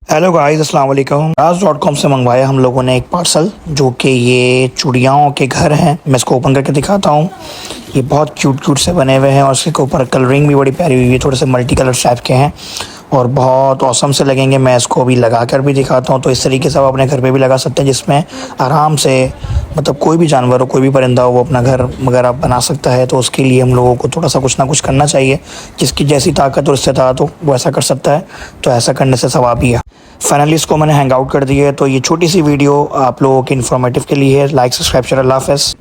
Hello guys, अस्सलाम वालेकुम। राज.com से मंगवाया हम लोगों ने एक पार्सल, जो कि ये चुड़ियाओं के घर हैं। मैं इसको ओपन करके दिखाता हूँ। ये बहुत क्यूट क्यूट से बने हुए हैं और इसके ऊपर कलरिंग भी बड़ी प्यारी हुई है। थोड़े से मल्टी कलर टाइप के हैं और बहुत औसम से लगेंगे। मैं इसको अभी लगा कर भी दिखाता हूँ। तो इस तरीके से आप अपने घर पे भी लगा सकते हैं, जिसमें आराम से मतलब कोई भी जानवर हो, कोई भी परिंदा हो, वो अपना घर वगैरह बना सकता है। तो उसके लिए हम लोगों को थोड़ा सा कुछ ना कुछ करना चाहिए। जिसकी जैसी ताकत और इस्तेताअत हो वो ऐसा कर सकता है। तो ऐसा करने से सवाब ही है। फाइनली इसको मैंने हैंग आउट कर दिया है। तो ये छोटी सी वीडियो आप लोगों के इन्फॉर्मेटिव के लिए है। Like, subscribe share. अल्लाह हाफ़िज़।